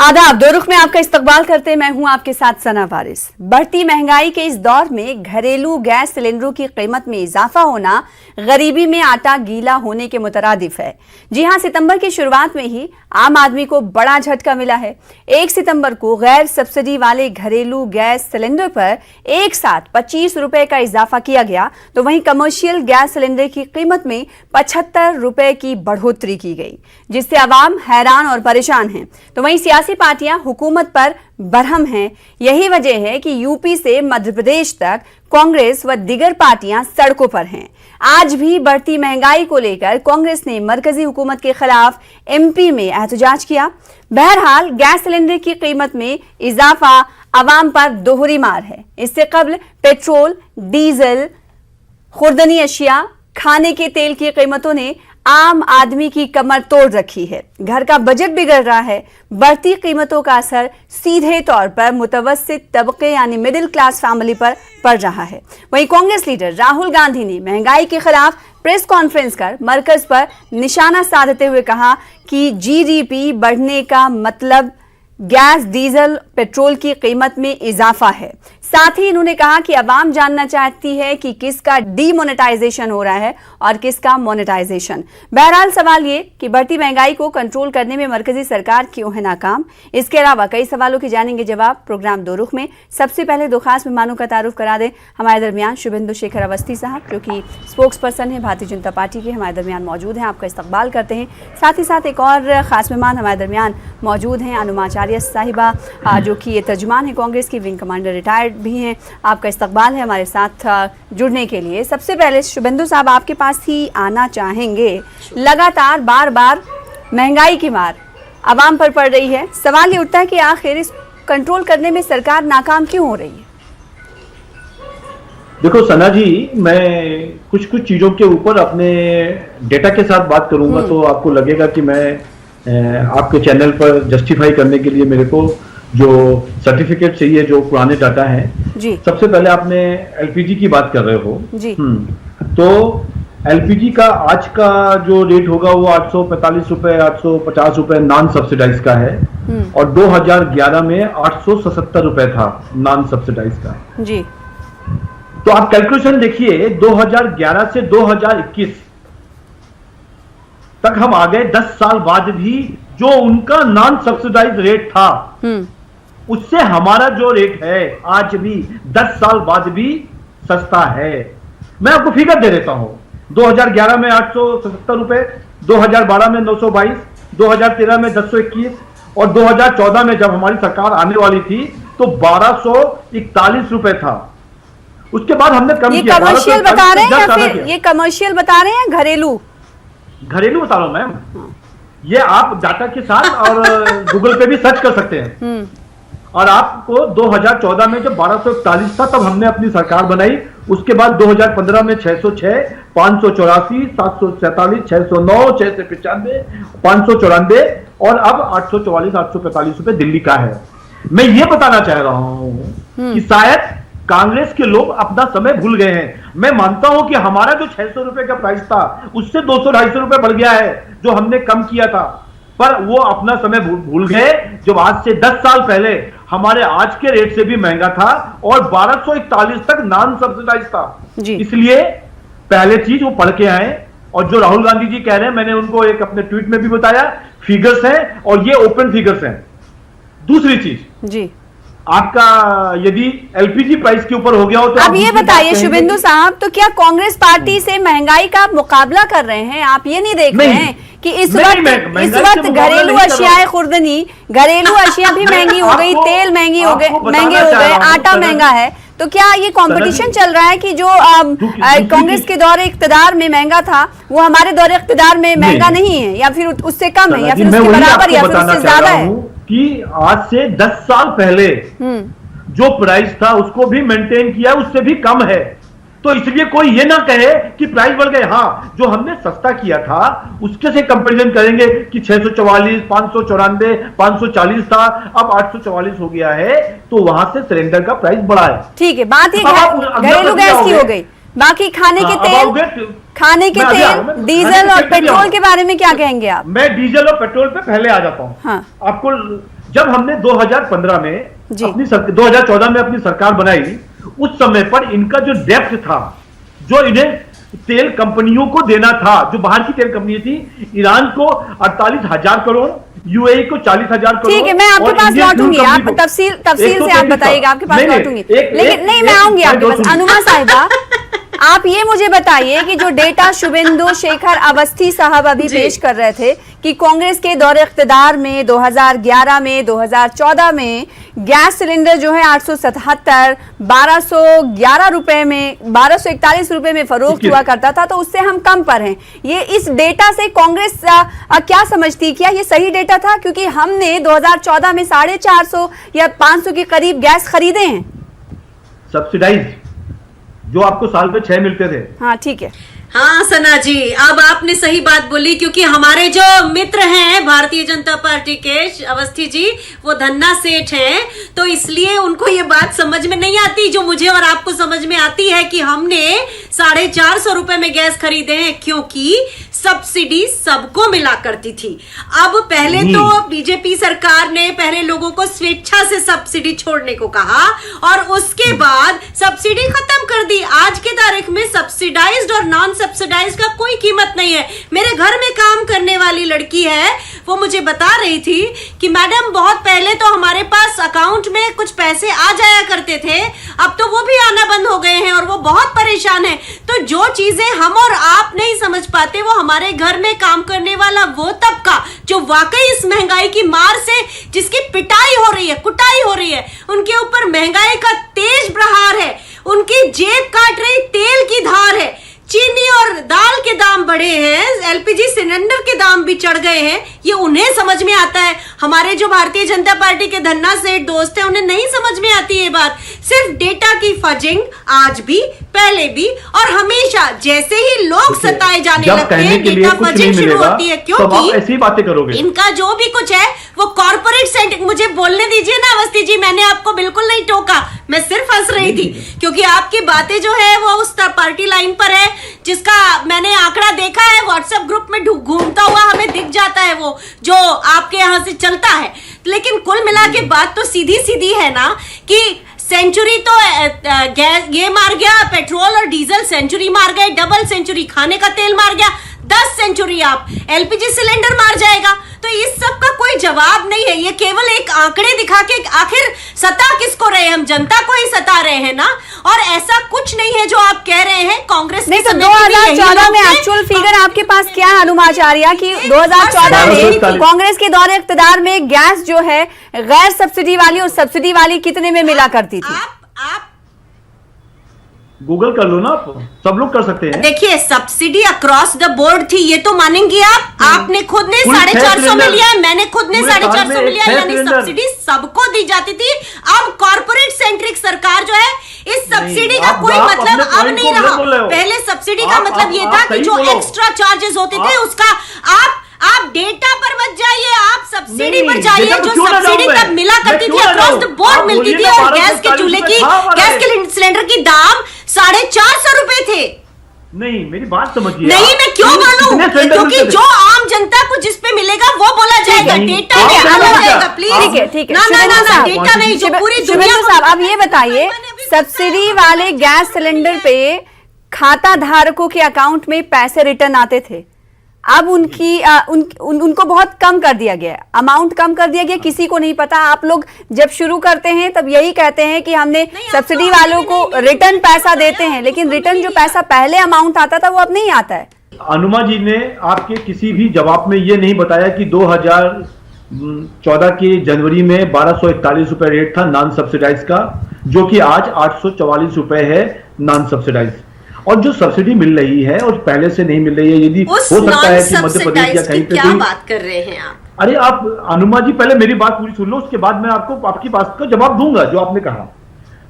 आदाब, दो रुख में आपका इस्तकबाल करते मैं हूं आपके साथ सना वारिस। बढ़ती महंगाई के इस दौर में घरेलू गैस सिलेंडरों की कीमत में इजाफा होना गरीबी में आटा गीला होने के मुतरादिफ है। जी हां, सितंबर की शुरुआत में ही आम आदमी को बड़ा झटका मिला है। 1 सितंबर को गैर सब्सिडी वाले घरेलू गैस सिलेंडर पर एक साथ 25 रुपए का इजाफा किया गया, तो वहीं कमर्शियल गैस सिलेंडर की कीमत में 75 रुपए की बढ़ोतरी की गई, जिससे आवाम हैरान और परेशान हैं। तो वहीं सियासी पार्टियां हुकूमत पर बरहम हैं। यही वजह है कि यूपी से मध्य प्रदेश तक कांग्रेस व दीगर पार्टियां सड़कों पर हैं। आज भी बढ़ती महंगाई को लेकर कांग्रेस ने मरकजी हुकूमत के खिलाफ एमपी में एहतजाज किया। बहरहाल गैस सिलेंडर की कीमत में इजाफा आवाम पर दोहरी मार है। इससे कबल पेट्रोल, डीजल, खुर्दनी अशिया, खाने के तेल की कीमतों ने आम आदमी की कमर तोड़ रखी है। घर का बजट बिगड़ रहा है। बढ़ती कीमतों का असर सीधे तौर पर मुतवस्सित तबके यानी मिडिल क्लास फैमिली पर पड़ रहा है। वहीं कांग्रेस लीडर राहुल गांधी ने महंगाई के खिलाफ प्रेस कॉन्फ्रेंस कर मरकज पर निशाना साधते हुए कहा कि जीडीपी बढ़ने का मतलब गैस, डीजल, पेट्रोल की कीमत में इजाफा है। साथ ही इन्होंने कहा कि अवाम जानना चाहती है कि किसका डीमोनेटाइजेशन हो रहा है और किसका मोनेटाइजेशन। बहरहाल सवाल ये कि बढ़ती महंगाई को कंट्रोल करने में मरकजी सरकार क्यों है नाकाम। इसके अलावा कई सवालों के जानेंगे जवाब प्रोग्राम दो रुख में। सबसे पहले दो खास मेहमानों का तारुफ करा दें। हमारे दरमियान शुभेंदु शेखर अवस्थी साहब, जो कि स्पोक्स पर्सन है भारतीय जनता पार्टी के, हमारे दरमियान मौजूद हैं। आपका इस्तकबाल करते हैं। साथ ही साथ एक और खास मेहमान हमारे दरमियान मौजूद हैं, अनुमाचार्य साहिबा, जो कि ये तर्जुमान है कांग्रेस की, विंग कमांडर रिटायर्ड भी हैं। आपका इस्तकबाल है हमारे साथ जुड़ने के लिए। सबसे पहले शुभेंदु साहब आपके पास ही आना चाहेंगे। लगातार बार बार महंगाई की मार आवाम पर पड़ रही है। सवाल ये उठता है कि आखिर इस कंट्रोल करने में सरकार नाकाम क्यों हो रही है? देखो सना जी, मैं कुछ चीजों के ऊपर अपने डेटा के साथ बात करूंगा तो आपको लगेगा कि मैं आपके चैनल पर जस्टिफाई करने के लिए मेरे को जो सर्टिफिकेट चाहिए, जो पुराने डाटा हैं। सबसे पहले आपने एलपीजी की बात कर रहे हो जी। तो एलपीजी का आज का जो रेट होगा वो 845 रुपए, 850 रुपए नॉन सब्सिडाइज का है और 2011 में 877 रुपए था नॉन सब्सिडाइज का जी। तो आप कैलकुलेशन देखिए, 2011 से 2021 तक हम आ गए। 10 साल बाद भी जो उनका नॉन सब्सिडाइज रेट था उससे हमारा जो रेट है आज भी 10 साल बाद भी सस्ता है। मैं आपको फिगर दे देता हूं। 2011 में 877 रुपए, 2012 में 922, 2013 में 1021 और 2014 में जब हमारी सरकार आने वाली थी तो 1241 रुपए था। उसके बाद हमने कम किया। कमर्शियल बता रहे हैं या फिर ये कमर्शियल बता रहे हैं घरेलू बता रहा हूं मैम। ये आप डाटा के साथ और गूगल पे भी सर्च कर सकते हैं। और आपको 2014 में जब 1241 था तब हमने अपनी सरकार बनाई। उसके बाद 2015 में 606, 584, 747, 609, 695, 594 और अब 844, 845 रुपए दिल्ली का है। मैं ये बताना चाह रहा हूं कि शायद कांग्रेस के लोग अपना समय भूल गए हैं। मैं मानता हूं कि हमारा जो 600 रुपए का प्राइस था उससे 200-250 रुपए बढ़ गया है जो हमने कम किया था, पर वो अपना समय भूल गए जब आज से 10 साल पहले हमारे आज के रेट से भी महंगा था और 1241 तक नॉन सब्सिडाइज था। इसलिए पहले चीज वो पढ़ के आए। और जो राहुल गांधी जी कह रहे हैं, मैंने उनको एक अपने ट्वीट में भी बताया, फिगर्स हैं और ये ओपन फिगर्स हैं। दूसरी चीज जी, आपका यदि एलपीजी प्राइस के ऊपर हो गया हो तो अब ये बताइए शुभेंदु साहब, तो क्या कांग्रेस पार्टी से महंगाई का मुकाबला कर रहे हैं? आप ये नहीं देख रहे हैं कि इस वक्त घरेलू अशियाएं, खुर्दनी घरेलू अशिया भी महंगी हो गई, तेल महंगे हो गए, आटा महंगा है। तो क्या ये कंपटीशन चल रहा है कि जो कांग्रेस के दौरे इख्तिदार में महंगा था वो हमारे दौरे इख्तिदार में महंगा नहीं है, या फिर उससे कम है, या फिर उसके बराबर, या फिर उससे ज्यादा है? कि आज से 10 साल पहले जो प्राइस था उसको भी मेंटेन किया, उससे भी कम है। तो इसलिए कोई ये ना कहे कि प्राइस बढ़ गए। हाँ, जो हमने सस्ता किया था उसके से कंपैरिजन करेंगे कि 644, 594, 540 था, अब 844 हो गया है, तो वहां से सिलेंडर का प्राइस बढ़ा है। ठीक है, बात ये घरेलू गैस की हो गई। बाकी खाने के तेल, डीजल और पेट्रोल के बारे में क्या कहेंगे आप? मैं डीजल और पेट्रोल पे पहले आ जाता हूँ। हाँ। आपको जब हमने 2015 में जी। 2014 में अपनी सरकार बनाई, उस समय पर इनका जो डेप्ट था, जो इन्हें तेल कंपनियों को देना था, जो बाहर की तेल कंपनी थी, ईरान को 48,000 करोड़, यूएई को 40,000 करोड़। ठीक है, मैं आपके पास लौटूंगी, आप तफसील से आप बताइएगा, आपके पास लौटूंगी, लेकिन नहीं, मैं आऊंगी आपके पास। अनुमा साहिबा, आप ये मुझे बताइए कि जो डेटा शुभेंदु शेखर अवस्थी साहब अभी पेश कर रहे थे कि कांग्रेस के दौरे इख्तिदार में 2011 में 2014 में गैस सिलेंडर जो है 877 1211 रुपए में 1241 रुपए में फरोख्त हुआ करता था, तो उससे हम कम पर हैं। ये इस डेटा से कांग्रेस क्या समझती, क्या ये सही डेटा था? क्योंकि हमने 2014 में 450 या 500 के करीब गैस खरीदे हैं सब्सिडाइज, जो आपको साल में 6 मिलते थे। हाँ ठीक है। हाँ सना जी, अब आपने सही बात बोली, क्योंकि हमारे जो मित्र हैं भारतीय जनता पार्टी के अवस्थी जी, वो धन्ना सेठ हैं, तो इसलिए उनको ये बात समझ में नहीं आती जो मुझे और आपको समझ में आती है कि हमने 450 रुपए में गैस खरीदे हैं, क्योंकि सब्सिडी सबको मिला करती थी। अब पहले तो बीजेपी सरकार ने पहले लोगों को स्वेच्छा से सब्सिडी छोड़ने को कहा और उसके बाद सब्सिडी खत्म कर दी। आज के तारीख में सब्सिडाइज्ड और नॉन सब्सिडाइज्ड का कोई कीमत नहीं है। मेरे घर में काम करने वाली लड़की है, वो मुझे बता रही थी कि मैडम बहुत पहले तो हमारे पास अकाउंट में कुछ पैसे आ जाया करते थे, अब तो वो भी आना बंद हो गए हैं और वो बहुत परेशान है। तो जो चीजें हम और आप नहीं समझ पाते, वो हमारे घर में काम करने वाला वो तबका जो वाकई इस महंगाई की मार से जिसकी पिटाई हो रही है, कुटाई हो रही है, उनके ऊपर महंगाई का तेज प्रहार है, उनकी जेब काट रही तेल की धार है, चीनी और दाल के दाम बढ़े हैं, एलपीजी सिलेंडर के दाम भी चढ़ गए हैं, ये उन्हें समझ में आता है। हमारे जो भारतीय जनता पार्टी के धन्ना सेठ दोस्त हैं, उन्हें नहीं समझ में आती ये बात। सिर्फ डेटा की फजिंग आज भी, पहले भी और हमेशा, जैसे ही लोग सताए जाने लगते हैं डेटा फजिंग शुरू होती है, क्योंकि ऐसी बातें करोगे। इनका जो भी कुछ है वो कॉर्पोरेट सेंटर। मुझे बोलने दीजिए ना अवस्थी जी, मैंने आपको बिल्कुल नहीं टोका, मैं सिर्फ हंस रही थी, क्योंकि आपकी बातें जो है वो उस पार्टी लाइन पर है जिसका मैंने आंकड़ा देखा है, व्हाट्सएप ग्रुप में घूमता हुआ हमें दिख जाता है वो जो आपके यहां से चलता है। लेकिन कुल मिला के बात तो सीधी सीधी है ना कि सेंचुरी तो गैस ये मार गया, पेट्रोल और डीजल सेंचुरी मार गए, डबल सेंचुरी खाने का तेल मार गया, 10 सेंचुरी आप एलपीजी सिलेंडर मार जाएगा। तो इस सब का कोई जवाब नहीं है, ये केवल एक आंकड़े दिखा के आखिर सता किसको रहे, हम जनता को ही सता रहे हैं ना। और ऐसा कुछ नहीं है जो आप कह रहे हैं कांग्रेस नहीं। तो 2014 में एक्चुअल फिगर आपके पास क्या है अनुमाचार्या कि 2014 में कांग्रेस के दौरे इख्तिदार में गैस जो है गैर सब्सिडी वाली और सब्सिडी वाली कितने में मिला करती थी? आप गूगल कर लो ना, आप सब लोग कर सकते हैं। देखिए सब्सिडी अक्रॉस द बोर्ड थी, ये तो मानेंगे आप। आपने खुद ने 450 में लिया, मैंने खुद ने 450 में लिया, यानी सब्सिडी सबको दी जाती थी। अब कॉर्पोरेट सेंट्रिक सरकार जो है, इस सब्सिडी का कोई मतलब अब नहीं रहा। पहले सब्सिडी का मतलब ये था कि जो एक्स्ट्रा चार्जेस होते थे उसका आप डेटा पर मत जाइए, आप सब्सिडी पर जाइए। जो सब्सिडी तब मिला करती थी, अक्रॉस द बोर्ड मिलती थी, और गैस के चूल्हे की, गैस के सिलेंडर की दाम 450 रुपए थे। नहीं, मेरी बात समझिए। नहीं, मैं क्यों बोलूं? क्योंकि जो आम जनता को जिस पे मिलेगा वो बोला जाएगा, डेटा में बोला जाएगा। प्लीज ठीक है, ना डेटा नहीं, जो पूरी दुनिया। साहब आप ये बताइए, सब्सिडी वाले गैस सिलेंडर पे खाता धारकों के अकाउंट में पैसे रिटर्न आते थे, अब उनको बहुत कम कर दिया गया, अमाउंट कम कर दिया गया, किसी को नहीं पता। आप लोग जब शुरू करते हैं तब यही कहते हैं कि हमने सब्सिडी वालों को रिटर्न पैसा देते हैं, लेकिन रिटर्न जो पैसा पहले अमाउंट आता था वो अब नहीं आता है। अनुमा जी ने आपके किसी भी जवाब में ये नहीं बताया कि 2014 के जनवरी में 1241 रुपए रेट था नॉन सब्सिडाइज का, जो कि आज 844 रुपए है नॉन सब्सिडाइज। और जो सब्सिडी मिल रही है और पहले से नहीं मिल रही है, यदि हो सकता है कि मध्य प्रदेश या कहीं पे क्या बात कर रहे हैं आप? अरे आप अनुमा जी पहले मेरी बात पूरी सुन लो, उसके बाद मैं आपको आपकी बात का जवाब दूंगा जो आपने कहा।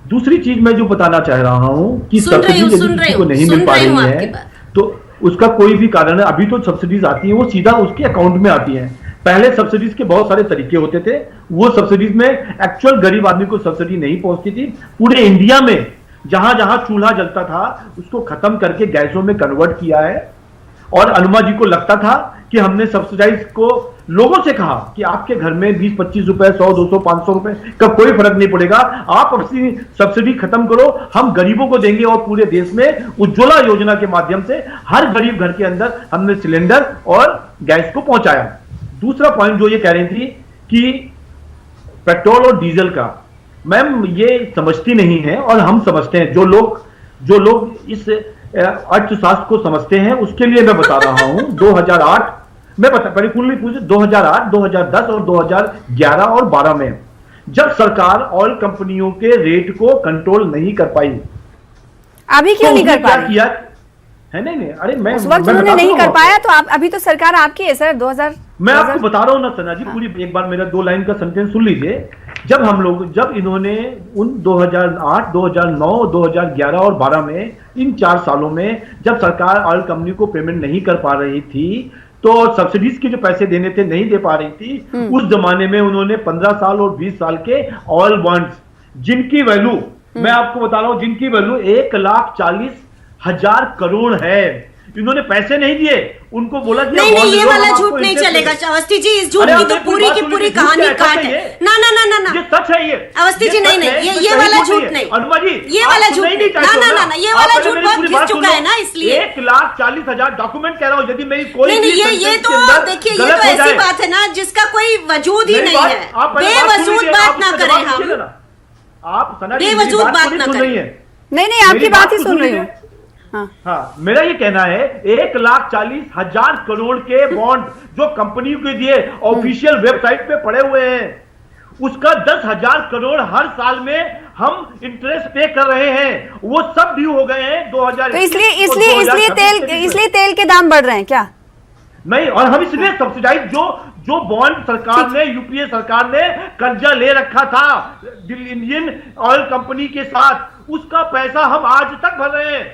दूसरी चीज मैं जो बताना चाह रहा हूं कि सब्सिडी यदि किसी को नहीं मिल पा रही है तो उसका कोई भी कारण है। अभी तो सब्सिडीज आती है वो सीधा उसके अकाउंट में आती है। पहले सब्सिडीज के बहुत सारे तरीके होते थे, वो सब्सिडीज में एक्चुअल गरीब आदमी को सब्सिडी नहीं पहुंचती थी। पूरे इंडिया में जहां जहां चूल्हा जलता था उसको खत्म करके गैसों में कन्वर्ट किया है। और अनुमा जी को लगता था कि हमने सब्सिडाइज को लोगों से कहा कि आपके घर में 20-25 रुपए, 100, 200, 500 रुपए का कोई फर्क नहीं पड़ेगा, आप अपनी सब्सिडी खत्म करो, हम गरीबों को देंगे। और पूरे देश में उज्ज्वला योजना के माध्यम से हर गरीब घर के अंदर हमने सिलेंडर और गैस को पहुंचाया। दूसरा पॉइंट जो ये कह रही थी कि पेट्रोल और डीजल का, मैम ये समझती नहीं है और हम समझते हैं। जो लोग इस अर्थशास्त्र को समझते हैं उसके लिए मैं बता रहा हूं। 2008 मैं पहले पूरी पूछे 2008, 2010 और 2011 और 12 में जब सरकार ऑयल कंपनियों के रेट को कंट्रोल नहीं कर पाई, अभी क्यों नहीं कर पाई? किया है नहीं, अरे मैं उस वक्त उन्होंने नहीं कर पाया तो आप अभी तो सरकार आपकी है सर। 2000 मैं आपको बता रहा हूं ना सना जी, पूरी एक बार मेरा 2 लाइन का सेंटेंस सुन लीजिए। जब इन्होंने उन 2008, 2009, 2011 और 12 में, इन 4 सालों में जब सरकार ऑयल कंपनी को पेमेंट नहीं कर पा रही थी, तो सब्सिडीज के जो पैसे देने थे नहीं दे पा रही थी, उस जमाने में उन्होंने 15 साल और 20 साल के ऑयल बॉन्ड्स, जिनकी वैल्यू मैं आपको बता रहा हूं, जिनकी वैल्यू 1,40,000 करोड़ है, इन्होंने पैसे नहीं दिए, उनको बोला कि नहीं ये वाला झूठ नहीं चलेगा अवस्थी जी। इस झूठ की तो पूरी की पूरी कहानी काट है। ना ये सच है। ये अवस्थी जी नहीं ये वाला झूठ नहीं, अनुमा जी ये वाला झूठ नहीं, ना ये वाला झूठ बहुत घिस चुका है ना, इसलिए 1,40,000 डॉक्यूमेंट कह रहा हूँ। यदि मेरी कोई नहीं ये तो देखिए, ये तो ऐसी बात है ना जिसका कोई वजूद ही नहीं है। बेवजूद बात ना करें हम, आप बेवजूद बात ना करें। नहीं आपकी बात ही सुन रही हूँ। हाँ, मेरा ये कहना है 1,40,000 करोड़ के बॉन्ड जो कंपनी को दिए, ऑफिशियल वेबसाइट पे पड़े हुए हैं, उसका 10,000 करोड़ हर साल में हम इंटरेस्ट पे कर रहे हैं, वो सब ड्यू हो गए हैं 2000। तो इसलिए तेल के दाम बढ़ रहे हैं क्या? नहीं, और हम इसलिए सब्सिडाइज जो बॉन्ड सरकार ने, यूपीए सरकार ने कर्जा ले रखा था इंडियन ऑयल कंपनी के साथ, उसका पैसा हम आज तक भर रहे हैं।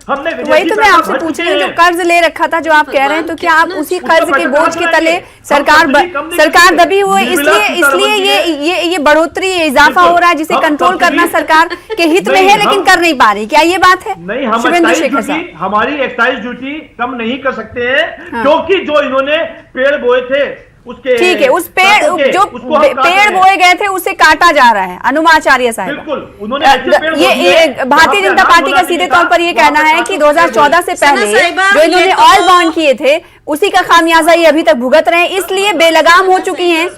हमने वही तो मैं आपसे पूछ रही हूँ, जो कर्ज ले रखा था जो आप कह रहे हैं, तो क्या आप उसी कर्ज के बोझ के तले सरकार दबी हुई, इसलिए ये बढ़ोतरी, इजाफा हो रहा है, जिसे कंट्रोल करना सरकार के हित में है लेकिन कर नहीं पा रही, क्या ये बात है? नहीं, हमारी एक्साइज ड्यूटी कम नहीं कर सकते हैं, क्योंकि जो इन्होंने पेड़ बोए थे उसके, ठीक है, उस पेड़ बोए गए थे उसे काटा जा रहा है। अनुमाचार्य साहब, बिल्कुल, उन्होंने ये भारतीय जनता पार्टी का सीधे तौर पर ये कहना है कि 2014 से पहले जो इन्होंने ऑयल बॉन्ड किए थे उसी का खामियाजा ये अभी तक भुगत रहे हैं, इसलिए बेलगाम हो चुकी हैं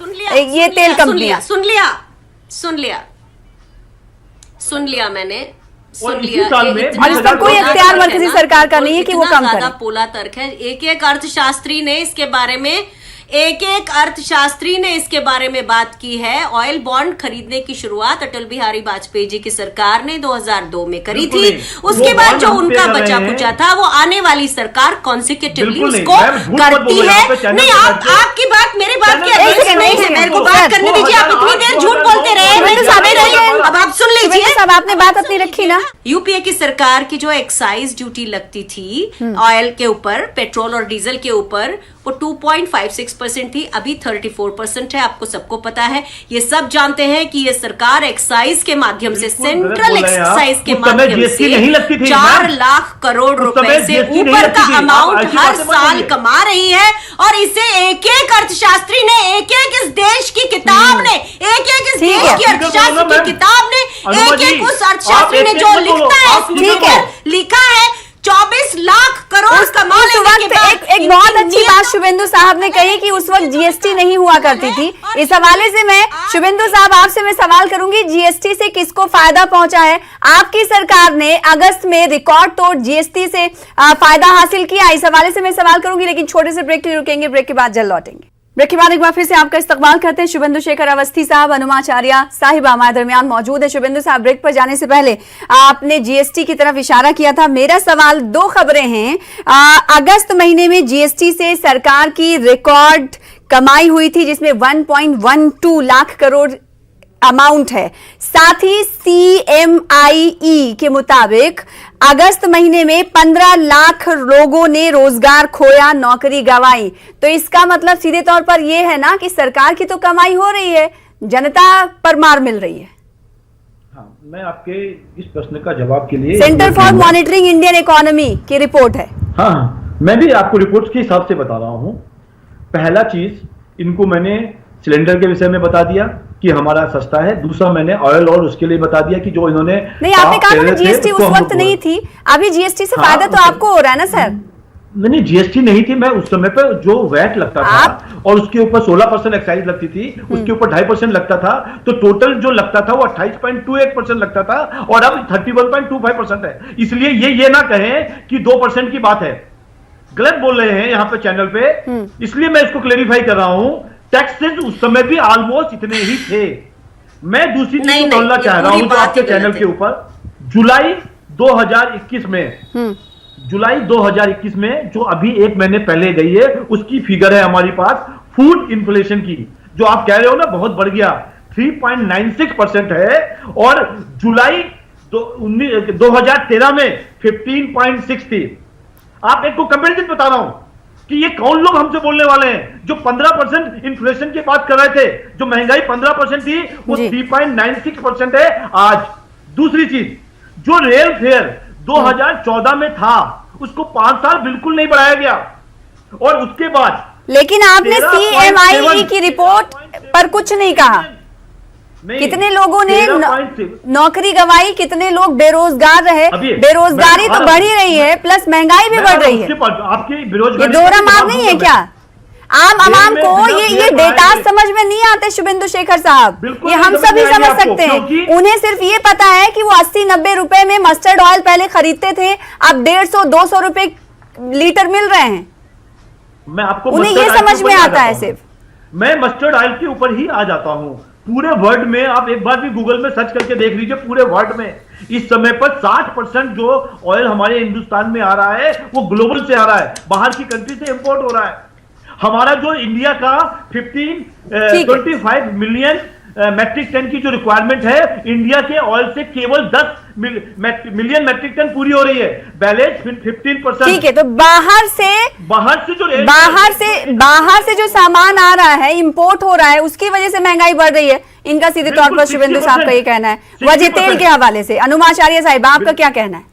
ये तेल कंपनियां। सुन लिया मैंने, सुन लिया। और इसका कोई अख्तियार मरकजी सरकार का नहीं है कि वो कम करे। पोला तर्क है। एक अर्थशास्त्री ने इसके बारे में अर्थशास्त्री ने इसके बारे में बात की है। ऑयल बॉन्ड खरीदने की शुरुआत अटल बिहारी वाजपेयी जी की सरकार ने 2002 में करी थी। उसके बाद जो उनका बचा कुचा था वो आने वाली सरकार कॉन्सिक्यूटिवली उसको करती है। नहीं, आपकी बात मेरी बात की अगेंस्ट नहीं है, मेरे को बात करने दीजिए। आप इतनी देर झूठ बोलते रहे, अब आप सुन लीजिए। सब आपने बात अपनी रखी ना। यूपीए की सरकार की जो एक्साइज ड्यूटी लगती थी ऑयल के ऊपर, पेट्रोल और डीजल के ऊपर, वो 2.56% थी, अभी 34% है। आपको सबको पता है, ये सब जानते हैं कि ये सरकार एक्साइज के माध्यम से, सेंट्रल एक्साइज के माध्यम से 4 लाख करोड़ रुपए से ऊपर का अमाउंट हर साल कमा रही है। और इसे एक अर्थशास्त्री ने, एक इस देश की किताब ने, एक इस देश की अर्थशास्त्र की किताब ने, एक उस अर्थशास्त्री ने जो लिखता है, लिखा है 24 लाख करोड़ कमा लेने के बाद। एक बहुत अच्छी बात शुभेंदु साहब ने कही कि उस वक्त जीएसटी नहीं हुआ करती थी। इस हवाले से मैं शुभेंदु साहब आपसे मैं सवाल करूंगी, जीएसटी से किसको फायदा पहुंचा है? आपकी सरकार ने अगस्त में रिकॉर्ड तोड़ जीएसटी से फायदा हासिल किया। इस हवाले से मैं सवाल करूंगी, लेकिन छोटे से ब्रेक के लिए रुकेंगे, ब्रेक के बाद जल्द लौटेंगे। ब्रेक के बाद एक बार फिर से आपका इस्तकबाल करते हैं। शुभेंदु शेखर अवस्थी साहब, अनुमाचार्य साहिबा हमारे दरमियान मौजूद है। शुभेंदु साहब, ब्रेक पर जाने से पहले आपने जीएसटी की तरफ इशारा किया था। मेरा सवाल, 2 खबरें हैं। अगस्त महीने में जीएसटी से सरकार की रिकॉर्ड कमाई हुई थी जिसमें 1.12 लाख करोड़ अमाउंट है। साथ ही CMIE के मुताबिक अगस्त महीने में 15 लाख लोगों ने रोजगार खोया, नौकरी गंवाई। तो इसका मतलब सीधे तौर पर यह है ना कि सरकार की तो कमाई हो रही है, जनता पर मार मिल रही है। हाँ, मैं आपके इस प्रश्न का जवाब के लिए centre for monitoring Indian economy की रिपोर्ट है। हाँ, मैं भी आपको रिपोर्ट के हिसाब से बता रहा हूं पहला चीज इनको मैंने सिलेंडर के विषय में बता दिया कि हमारा सस्ता है। दूसरा मैंने ऑयल और उसके लिए बता दिया कि जो इन्होंने नहीं, आपने कहा ना जीएसटी उस वक्त नहीं थी, अभी जीएसटी से फायदा तो आपको हो रहा है ना सर? नहीं, जीएसटी नहीं थी। मैं उस समय पे जो वैट लगता था और उसके ऊपर 16% एक्साइज लगती थी, उसके ऊपर 2.5% लगता था, तो टोटल जो लगता था वो 28.28% लगता था और अब 31.25% है। इसलिए ये ना कहें कि 2% की बात है, गलत बोल रहे हैं यहाँ पे चैनल पे, इसलिए मैं इसको क्लेरिफाई कर रहा हूं। टैक्सेस उस समय भी ऑलमोस्ट इतने ही थे। मैं दूसरी चीज बोलना चाह रहा हूं जो आपके चैनल के ऊपर, जुलाई 2021 में जो अभी 1 महीने पहले गई है, उसकी फिगर है हमारी पास फूड इन्फ्लेशन की, जो आप कह रहे हो ना बहुत बढ़ गया, 3.96% है, और जुलाई 2013 में 15.6 थी। आप एक को कंपेरिजन बता रहा हूं कि ये कौन लोग हमसे बोलने वाले हैं जो 15% इन्फ्लेशन की बात कर रहे थे, जो महंगाई 15% थी वो 3.96% है आज। दूसरी चीज, जो रेल फेयर 2014 में था उसको 5 साल बिल्कुल नहीं बढ़ाया गया, और उसके बाद लेकिन आपने CMIE की रिपोर्ट पर कुछ नहीं कहा। कितने लोगों ने नौकरी गंवाई, कितने लोग बेरोजगार रहे, बेरोजगारी तो बढ़ ही रही है, प्लस महंगाई भी बढ़ रही है। ये दोहरा मार नहीं है क्या? आम आवाम को ये डेटा समझ में नहीं आते शुभेंदु शेखर साहब, ये हम सभी समझ सकते हैं। उन्हें सिर्फ ये पता है कि वो 80-90 रुपए में मस्टर्ड ऑयल पहले खरीदते थे, अब 150-200 रुपए लीटर मिल रहे हैं। मैं आपको उन्हें ये समझ में आता है सिर्फ। मैं मस्टर्ड ऑयल के ऊपर ही आ जाता हूं। पूरे वर्ल्ड में आप एक बार भी गूगल में सर्च करके देख लीजिए, पूरे वर्ल्ड में इस समय पर 60% जो ऑयल हमारे हिंदुस्तान में आ रहा है वो ग्लोबल से आ रहा है, बाहर की कंट्री से इंपोर्ट हो रहा है। हमारा जो इंडिया का 25 मिलियन मैट्रिक टन की जो रिक्वायरमेंट है, इंडिया के ऑयल से केवल 10 मिलियन मैट्रिक टन पूरी हो रही है, बैलेंस 15%। ठीक है, तो बाहर से जो सामान आ रहा है, इंपोर्ट हो रहा है, उसकी वजह से महंगाई बढ़ रही है, इनका सीधे तौर पर शुभेंदु साहब का ये कहना है। वजह तेल के हवाले से अनुमाचार्य साहिब आपका क्या कहना है?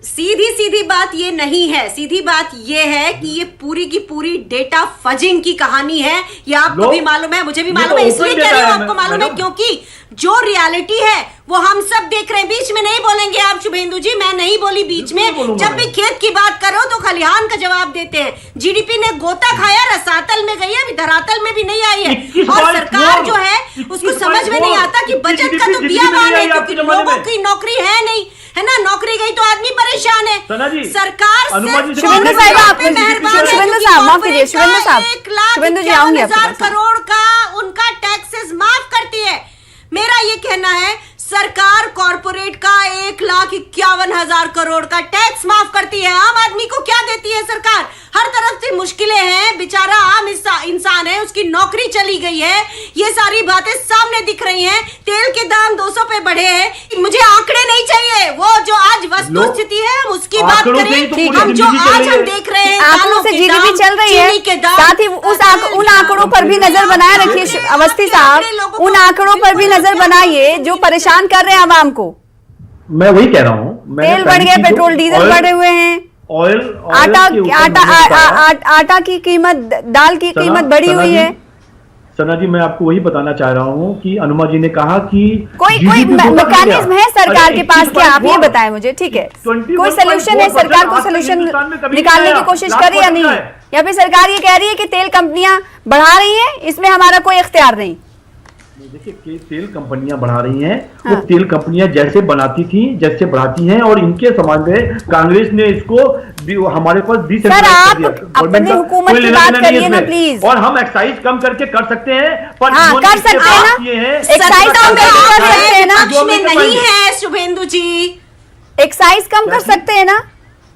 सीधी बात ये नहीं है, सीधी बात ये है कि ये पूरी की पूरी डेटा फजिंग की कहानी है। ये आपको भी मालूम है, मुझे भी मालूम है, इसलिए कह रही हूं आपको मालूम है क्योंकि जो रियलिटी है वो हम सब देख रहे हैं। बीच में नहीं बोलेंगे आप शुभेंदु जी, मैं नहीं बोली बीच में। जब भी खेत की बात करो तो खलिहान का जवाब देते हैं। जीडीपी ने गोता खाया, रसातल में गई है, अभी धरातल में भी नहीं आई है। और सरकार जो है उसको समझ में नहीं आता कि बजट का तो बियाबान है, क्योंकि लोगों की नौकरी है नहीं, है ना, नौकरी गई तो आदमी परेशान है। सरकार शुभेंदु साहब आप शुभेंदु साहब माफ कीजिए, शुभेंदु साहब, शुभेंदु जी आऊंगी आपके पास। करोड़ का उनका टैक्सेस माफ करती है। मेरा ये कहना है सरकार कॉर्पोरेट का 1,51,000 करोड़ का टैक्स माफ करती है। आम आदमी को क्या देती है सरकार? हर तरफ से मुश्किलें हैं, बेचारा आम इंसान है, उसकी नौकरी चली गई है, ये सारी बातें सामने दिख रही हैं। तेल के दाम 200 पे बढ़े हैं। मुझे आंकड़े नहीं चाहिए, वो जो आज वस्तु स्थिति है हम उसकी बात करें। हम जो आज हम देख रहे हैं आंकड़ों से जीडीपी चल रही है, साथ ही उन आंकड़ों पर भी नजर बनाए रखिए अवस्थी साहब, उन आंकड़ों पर भी नजर बनाइए जो परेशान कर रहे हैं आवाम को। मैं वही कह रहा हूँ, तेल बढ़ गया, पेट्रोल डीजल बढ़े हुए हैं, आटा की कीमत, दाल की कीमत बढ़ी हुई है। सना जी, मैं आपको वही बताना चाह रहा हूँ कि अनुमा जी ने कहा कि कोई मैकेनिज्म है सरकार के पास, क्या आप ये बताएं मुझे? ठीक है, कोई सोल्यूशन है? सरकार को सोल्यूशन निकालने की कोशिश कर रही है या नहीं, या फिर सरकार ये कह रही है कि तेल कंपनियां बढ़ा रही हैं, इसमें हमारा कोई इख्तियार नहीं? देखिए, तेल कंपनियां बढ़ा रही हैं, वो तेल कंपनियां जैसे बनाती थी, जैसे बढ़ाती हैं, और इनके समाज में कांग्रेस ने इसको हमारे पास अपनी हुकूमत की बात करिए ना प्लीज। और हम एक्साइज कम करके कर सकते हैं, पर कर सकते हैं ना, एक्साइज कम कर सकते हैं ना, नहीं है शुभेंदु जी, एक्साइज कम कर सकते हैं ना,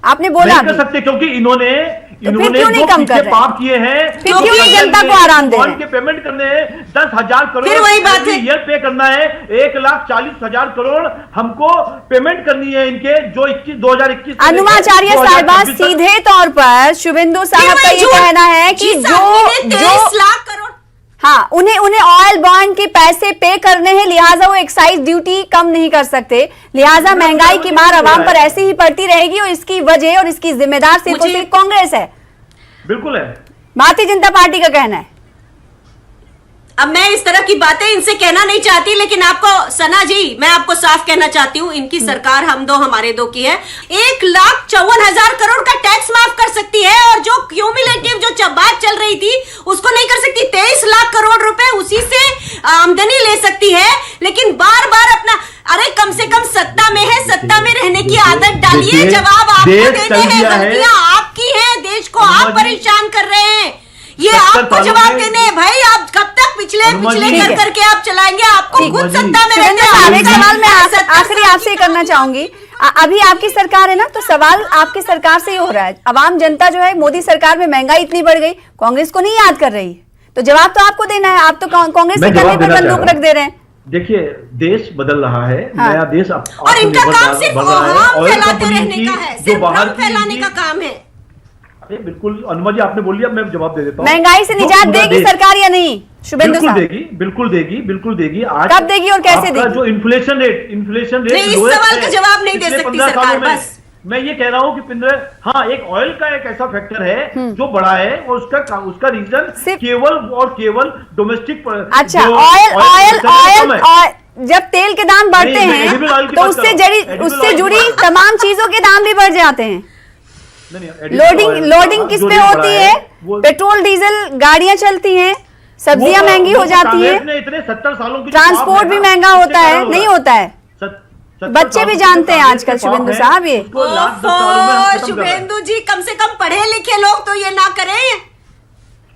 आपने बोला कर सकते, क्योंकि इन्होंने क्यों नहीं कम कर रहे? पाप किए हैं, फिर क्यों नहीं जनता को आराम दे रहे हैं? के पेमेंट करने हैं 10,000 करोड़, फिर वही बात है, ईयर पे करना है 1,40,000 करोड़ हमको पेमेंट करनी है इनके, जो 2021। अनुमाचार्य साहिबा, सीधे तौर पर शुभेंदु साहब का ये कहना है कि जो 23 लाख करोड़, हाँ, उन्हें ऑयल बॉन्ड के पैसे पे करने हैं, लिहाजा वो एक्साइज ड्यूटी कम नहीं कर सकते, लिहाजा महंगाई की मार आवाम पर ऐसे ही पड़ती रहेगी, और इसकी वजह और इसकी जिम्मेदार सिर्फ और सिर्फ कांग्रेस है। बिल्कुल है, भारतीय जनता पार्टी का कहना है। अब मैं इस तरह की बातें इनसे कहना नहीं चाहती, लेकिन आपको सना जी, मैं आपको साफ कहना चाहती हूँ, इनकी सरकार हम दो हमारे दो की है। 1,54,000 करोड़ का टैक्स माफ कर सकती है, और जो क्यूमुलेटिव जो बात चल रही थी उसको नहीं कर सकती। 23 लाख करोड़ रुपए उसी से आमदनी ले सकती है, लेकिन बार बार अपना, अरे कम से कम सत्ता में है, सत्ता में रहने की आदत डालिए। जवाब आपको देने हैं, गलतियां आपकी हैं, देश को आप परेशान कर रहे हैं, ये आपको जवाब देने हैं भाई। आप कब तक पिछले कर करके आप चलाएंगे? आपको खुद सत्ता में रहने हैं। एक सवाल मैं आखिरी आपसे करना चाहूंगी। अभी आपकी सरकार है ना, तो सवाल आपकी सरकार से ही हो रहा है। आवाम जनता जो है, मोदी सरकार में महंगाई इतनी बढ़ गई, कांग्रेस को नहीं याद कर रही, तो जवाब तो आपको देना है। आप तो कांग्रेस के कंधे पर बंदूक रख दे रहे हैं। देखिए, देश बदल रहा है, नया देश और इनका काम सिर्फ फैलाते रहने का है, सिर्फ फैलाने का काम है। अरे बिल्कुल अनुमा जी, आपने बोल लिया, मैं जवाब दे देता हूँ। महंगाई से निजात देगी सरकार या नहीं शुभेंदु साहब? बिल्कुल देगी। आज कब देगी और कैसे देगी? जो इन्फ्लेशन रेट इस सवाल का जवाब नहीं दे सकती सरकार। बस मैं ये कह रहा हूँ कि हाँ, एक ऑयल का एक ऐसा फैक्टर है जो बड़ा है, और उसका रीजन केवल डोमेस्टिक। अच्छा, ऑयल जब तेल के दाम बढ़ते हैं तो उससे जुड़ी तमाम चीजों के दाम भी बढ़ जाते हैं। लोडिंग किस पे होती है? पेट्रोल डीजल गाड़ियां चलती हैं, सब्जियां महंगी हो जाती हैं, इतने 70 सालों की ट्रांसपोर्ट भी महंगा होता है, नहीं होता है? बच्चे भी जानते हैं आजकल शुभेंदु साहब। ये शुभेंदु जी, कम से कम पढ़े लिखे लोग तो ये ना करें।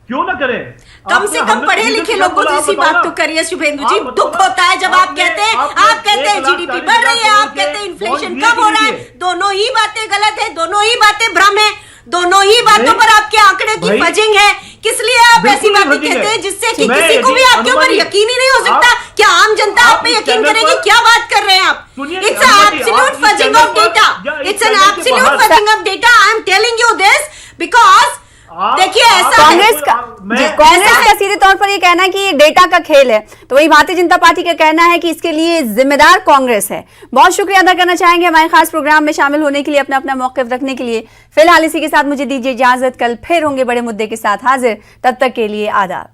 क्यों ना करें? कम से कम पढ़े लिखे लोगों को इसी बात तो करिए शुभेंदु जी। दुख होता है जब आप कहते हैं जीडीपी बढ़ रही है, आप कहते हैं इन्फ्लेशन कम हो रहा है। दोनों ही बातें गलत है, दोनों ही बातें भ्रम है, दोनों ही बातों पर आपके आंकड़े की फजिंग है। किस लिए आप ऐसी बातें कहते हैं जिससे कि किसी को भी आपके ऊपर यकीन ही नहीं हो सकता? क्या आम जनता आप पे यकीन करेगी? क्या बात कर रहे हैं आप? It's absolute fudging of data, it's an absolute fudging of data. I am telling you this because देखिए, ऐसा कांग्रेस का सीधे तौर पर ये कहना है कि ये डेटा का खेल है, तो वही भारतीय जनता पार्टी का कहना है कि इसके लिए जिम्मेदार कांग्रेस है। बहुत शुक्रिया अदा करना चाहेंगे हमारे खास प्रोग्राम में शामिल होने के लिए, अपना अपना मौक़िफ़ रखने के लिए। फिलहाल इसी के साथ मुझे दीजिए इजाजत, कल फिर होंगे बड़े मुद्दे के साथ हाजिर, तब तक के लिए आदाब।